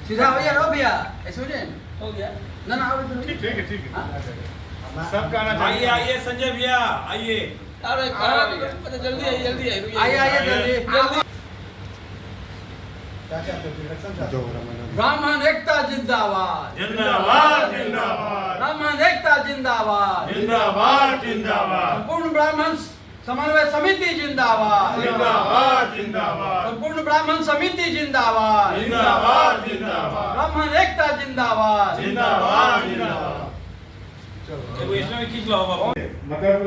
सीधा हो गया भैया, ऐसे हो जाए हो गया। ना ना आओ इधर। ठीक है ठीक हाँ? है सब गाना आइए आइए संजय भैया आइए। अरे जल्दी आइए जल्दी आइए। आइए आइए जल्दी जल्दी। ब्राह्मण एकता जिंदाबाद, जिंदाबाद जिंदाबाद ब्राह्मण एकता जिंदाबाद, जिंदाबाद जिंदाबाद संपूर्ण ब्राह्मण समन्वय समिति जिंदाबाद, जिंदाबाद जिंदाबाद संपूर्ण ब्राह्मण समिति जिंदाबाद, जिंदाबाद जिंदाबाद ब्राह्मण एकता जिंदाबाद। जिंदाबाद जिंदाबाद। एगो इसमें भी खींच लो बाबू। मतलब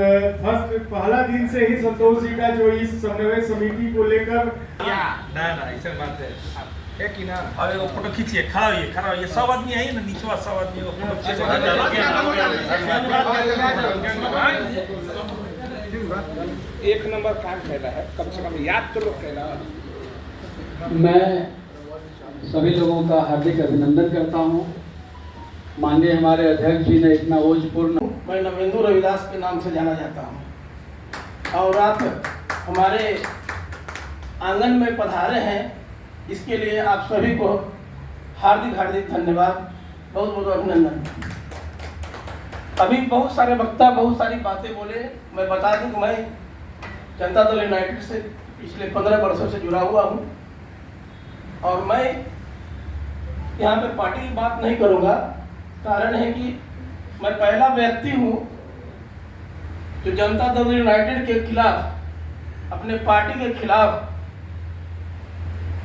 फर्स्ट पहला दिन से ही संतोष जी का जो इस समन्वय समिति को लेकर ना ना ऐसा बात है कि ना। अब एगो फोटो खींचिए, खड़ा होइए सब आदमी है ना, नीचवा सब आदमी एगो फोटो एक नंबर काम कैला है, कम से कम याद तो लोग कैला। मैं सभी लोगों का हार्दिक अभिनंदन करता हूं। माननीय हमारे अध्यक्ष जी ने इतना ओजपूर्ण। मैं नवेंदु रविदास के नाम से जाना जाता हूँ और आप हमारे आंगन में पधारे हैं, इसके लिए आप सभी को हार्दिक हार्दिक धन्यवाद, बहुत बहुत अभिनंदन। अभी बहुत सारे वक्ता बहुत सारी बातें बोले। मैं बता दूं कि मैं जनता दल यूनाइटेड से पिछले 15 वर्षों से जुड़ा हुआ हूँ और मैं यहाँ पे पार्टी की बात नहीं करूँगा। कारण है कि मैं पहला व्यक्ति हूँ जो जनता दल यूनाइटेड के खिलाफ, अपने पार्टी के खिलाफ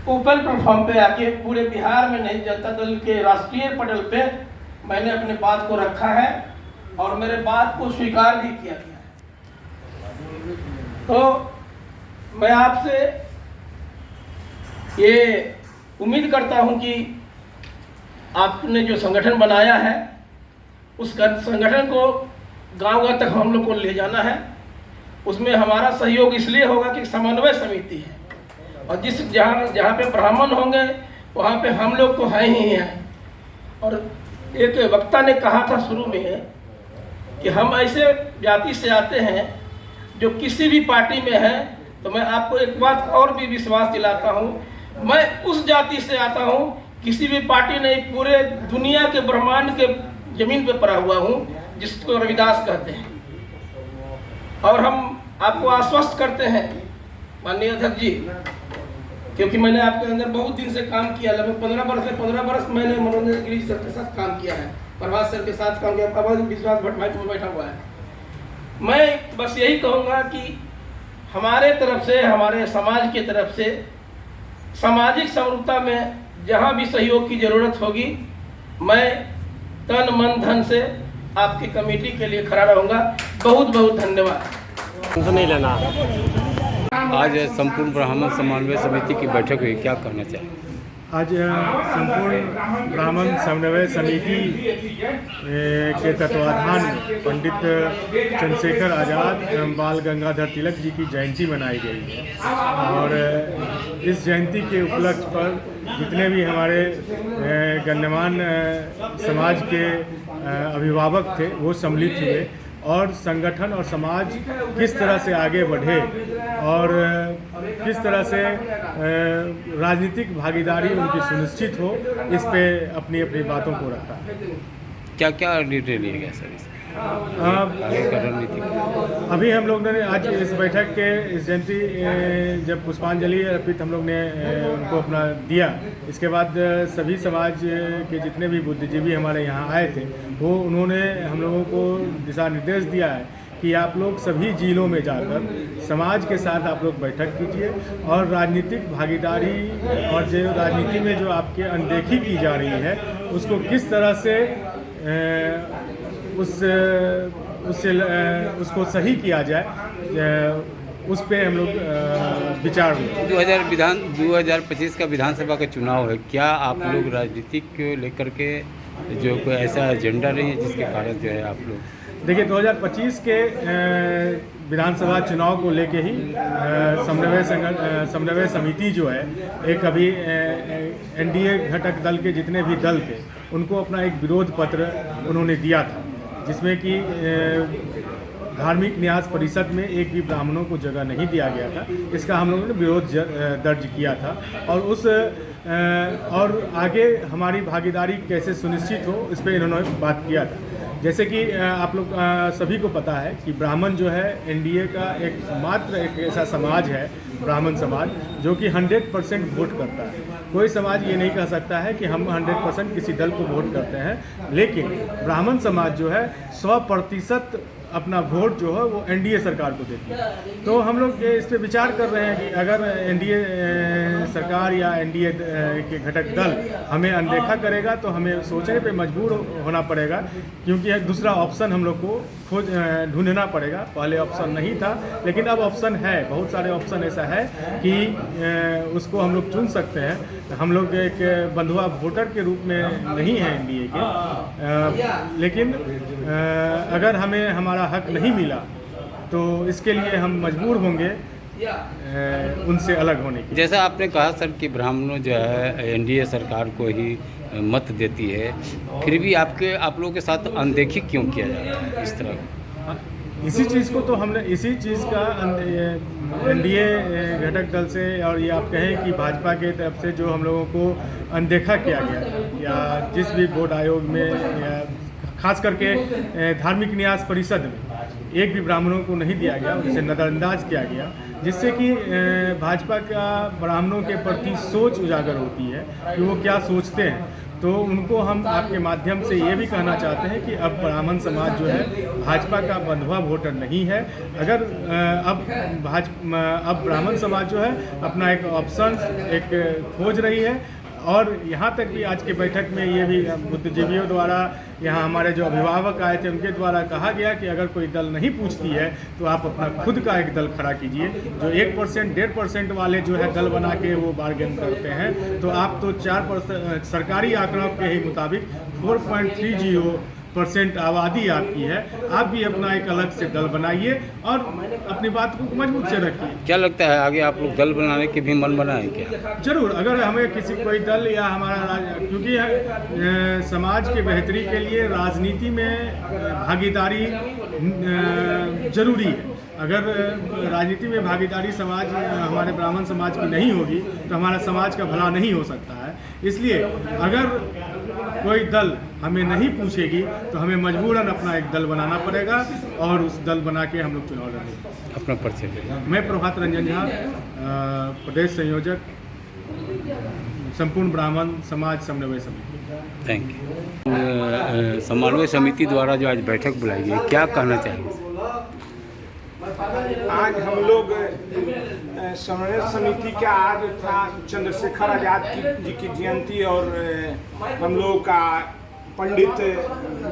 ओपन प्लेटफॉर्म पे आके पूरे बिहार में नहीं, जनता दल के राष्ट्रीय पटल पे मैंने अपने बात को रखा है और मेरे बात को स्वीकार भी किया गया है। तो मैं आपसे ये उम्मीद करता हूँ कि आपने जो संगठन बनाया है उस संगठन को गांव-गांव तक हम लोग को ले जाना है। उसमें हमारा सहयोग इसलिए होगा कि समन्वय समिति है और जहाँ पे ब्राह्मण होंगे वहाँ पे हम लोग तो हैं ही हैं। और एक वक्ता ने कहा था शुरू में कि हम ऐसे जाति से आते हैं जो किसी भी पार्टी में है। तो मैं आपको एक बात और भी विश्वास दिलाता हूँ, मैं उस जाति से आता हूँ, किसी भी पार्टी नहीं, पूरे दुनिया के ब्रह्मांड के जमीन पे पड़ा हुआ हूँ, जिसको रविदास कहते हैं। और हम आपको आश्वस्त करते हैं माननीय अध्यक्ष जी, क्योंकि मैंने आपके अंदर बहुत दिन से काम किया, लगभग 15 वर्ष मैंने मनोरंजन गिरी सर के साथ काम किया है, प्रभात सर के साथ काम किया, प्रभात विश्वास भट्टमाई में बैठा हुआ है। मैं बस यही कहूँगा कि हमारे तरफ से, हमारे समाज की तरफ से सामाजिक समरूपता में जहाँ भी सहयोग की ज़रूरत होगी, मैं तन मन धन से आपकी कमेटी के लिए खड़ा रहूँगा। बहुत बहुत धन्यवाद। नहीं लेना। आज संपूर्ण ब्राह्मण समन्वय समिति की बैठक हुई, क्या कहना चाहिए? आज संपूर्ण ब्राह्मण समन्वय समिति के तत्वाधान पंडित चंद्रशेखर आज़ाद एवं बाल गंगाधर तिलक जी की जयंती मनाई गई है और इस जयंती के उपलक्ष्य पर जितने भी हमारे गण्यमान समाज के अभिभावक थे वो सम्मिलित हुए और संगठन और समाज किस तरह से आगे बढ़े और किस तरह से राजनीतिक भागीदारी उनकी सुनिश्चित हो, इस पे अपनी अपनी बातों को रखा। क्या क्या निर्णय लिया गया सर आगे का रणनीति? अभी हम लोग ने आज इस बैठक के इस जयंती जब पुष्पांजलि अर्पित हम लोग ने उनको अपना दिया, इसके बाद सभी समाज के जितने भी बुद्धिजीवी हमारे यहाँ आए थे वो उन्होंने हम लोगों को दिशा निर्देश दिया है कि आप लोग सभी जिलों में जाकर समाज के साथ आप लोग बैठक कीजिए और राजनीतिक भागीदारी और जो राजनीति में जो आपके अनदेखी की जा रही है उसको किस तरह से उसको सही किया जाए, उस पे हम लोग विचार हुए। 2025 का विधानसभा का चुनाव है, क्या आप लोग राजनीतिक को लेकर के जो कोई ऐसा एजेंडा नहीं है जिसके कारण जो है आप लोग? देखिए 2025 के विधानसभा चुनाव को लेके ही समन्वय समिति जो है, एक अभी एनडीए घटक दल के जितने भी दल थे उनको अपना एक विरोध पत्र उन्होंने दिया था, जिसमें कि धार्मिक न्यास परिषद में एक भी ब्राह्मणों को जगह नहीं दिया गया था। इसका हम लोगों ने विरोध दर्ज किया था और आगे हमारी भागीदारी कैसे सुनिश्चित हो इस पर इन्होंने बात किया था। जैसे कि आप लोग सभी को पता है कि ब्राह्मण जो है एनडीए का एकमात्र एक ऐसा समाज है, ब्राह्मण समाज, जो कि 100% वोट करता है। कोई समाज ये नहीं कह सकता है कि हम 100% किसी दल को वोट करते हैं, लेकिन ब्राह्मण समाज जो है 100% अपना वोट जो है वो एनडीए सरकार को देती है। तो हम लोग इस पे विचार कर रहे हैं कि अगर एनडीए सरकार या एनडीए के घटक दल हमें अनदेखा करेगा तो हमें सोचने पे मजबूर होना पड़ेगा, क्योंकि दूसरा ऑप्शन हम लोग को ढूंढना पड़ेगा। पहले ऑप्शन नहीं था, लेकिन अब ऑप्शन है, बहुत सारे ऑप्शन ऐसा है कि उसको हम लोग चुन सकते हैं। हम लोग एक बंधुआ वोटर के रूप में नहीं है एनडीए के, लेकिन अगर हमें हमारा हक नहीं मिला तो इसके लिए हम मजबूर होंगे उनसे अलग होने की। जैसा आपने कहा सर कि ब्राह्मणों जो है एनडीए सरकार को ही मत देती है, फिर भी आप लोगों के साथ अनदेखी क्यों किया जा रहा है इस तरह? इसी चीज़ को तो हमने इसी चीज़ का एनडीए घटक दल से, और ये आप कहें कि भाजपा के तरफ से जो हम लोगों को अनदेखा किया गया, या जिस भी बोर्ड आयोग में, या खास करके धार्मिक न्यास परिषद में एक भी ब्राह्मणों को नहीं दिया गया, उसे नज़रअंदाज किया गया, जिससे कि भाजपा का ब्राह्मणों के प्रति सोच उजागर होती है कि वो क्या सोचते हैं। तो उनको हम आपके माध्यम से ये भी कहना चाहते हैं कि अब ब्राह्मण समाज जो है भाजपा का बंधुआ वोटर नहीं है। अगर अब ब्राह्मण समाज जो है अपना एक ऑप्शन खोज रही है, और यहाँ तक भी आज की बैठक में ये भी बुद्धिजीवियों द्वारा, यहाँ हमारे जो अभिभावक आए थे उनके द्वारा कहा गया कि अगर कोई दल नहीं पूछती है तो आप अपना खुद का एक दल खड़ा कीजिए। जो 1%, 1.5% वाले जो है दल बना के वो बार्गेन करते हैं, तो आप तो 4% सरकारी आंकड़ों के ही मुताबिक 4.30% आबादी आपकी है। आप भी अपना एक अलग से दल बनाइए और अपनी बात को मजबूत से रखिए। क्या लगता है आगे आप लोग दल बनाने के भी मन बनाएं क्या? जरूर, अगर हमें कोई दल या हमारा क्योंकि समाज के बेहतरी के लिए राजनीति में भागीदारी जरूरी है। अगर राजनीति में भागीदारी हमारे ब्राह्मण समाज की नहीं होगी तो हमारा समाज का भला नहीं हो सकता है। इसलिए अगर कोई दल हमें नहीं पूछेगी तो हमें मजबूरन अपना एक दल बनाना पड़ेगा, और उस दल बना के हम लोग चुनाव लड़ेंगे। अपना परिचय। मैं प्रभात रंजन झा, प्रदेश संयोजक, संपूर्ण ब्राह्मण समाज समन्वय समिति। Thank you. समन्वय समिति द्वारा जो आज बैठक बुलाई गई, क्या कहना चाहेंगे? आज हम लोग समन्वय समिति का आज था चंद्रशेखर आज़ाद जी की जयंती, और हम लोग का पंडित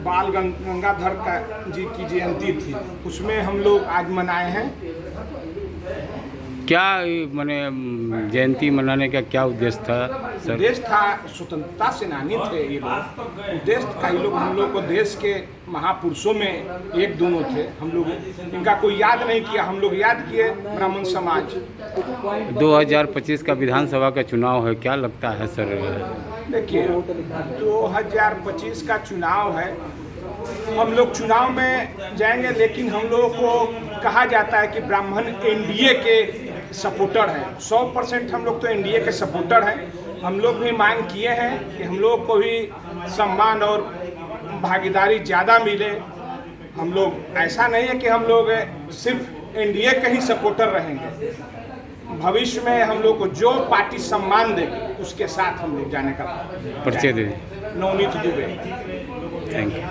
बाल गंगाधर जी की जयंती थी, उसमें हम लोग आज मनाए हैं। क्या माने जयंती मनाने का क्या उद्देश्य था सर? उद्देश्य था, स्वतंत्रता सेनानी थे ये लोग। उद्देश्य था ये लोग, हम लोग को देश के महापुरुषों में एक दोनों थे। हम लोग इनका कोई याद नहीं किया, हम लोग याद किए ब्राह्मण समाज। 2025 का विधानसभा का चुनाव है, क्या लगता है सर? देखिए, 2025 का चुनाव है, हम लोग चुनाव में जाएंगे, लेकिन हम लोगों को कहा जाता है कि ब्राह्मण एनडीए के सपोर्टर हैं। 100% हम लोग तो एनडीए के सपोर्टर हैं। हम लोग भी मांग किए हैं कि हम लोग को भी सम्मान और भागीदारी ज़्यादा मिले। हम लोग ऐसा नहीं है कि हम लोग सिर्फ एनडीए के ही सपोर्टर रहेंगे। भविष्य में हम लोग को जो पार्टी सम्मान देगी उसके साथ हम लोग जाने का परिचय दे। नवनीत दुबे। Thank you.